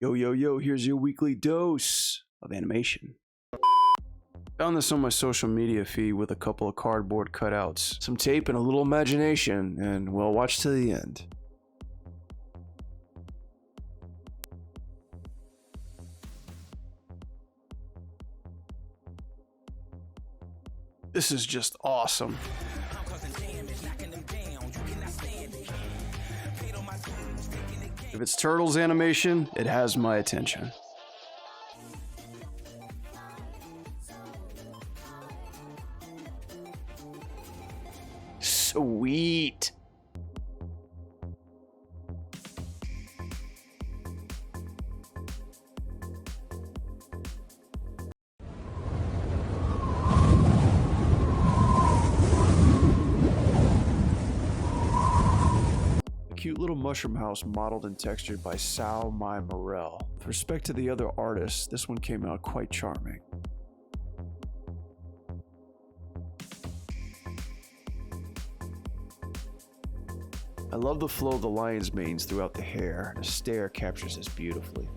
Yo, yo, yo, here's your weekly dose of animation. Found this on my social media feed with a couple of cardboard cutouts, some tape, and a little imagination, and well, watch to the end. This is just awesome. If it's Turtles animation, it has my attention. Sweet. Cute little mushroom house modeled and textured by Sao My Morel. With respect to the other artists, this one came out quite charming. I love the flow of the lion's manes throughout the hair. The stare captures this beautifully.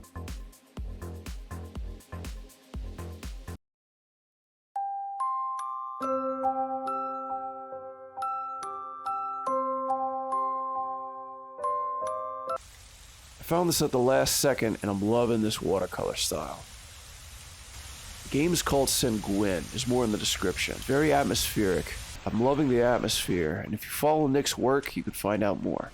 I found this at the last second, and I'm loving this watercolor style. The game's called Sanguine. There's more in the description. It's very atmospheric. I'm loving the atmosphere, and if you follow Nick's work, you can find out more.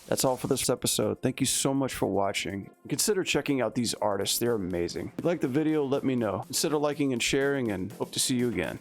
That's all for this episode. Thank you so much for watching. Consider checking out these artists. They're amazing. If you like the video, let me know. Consider liking and sharing, and hope to see you again.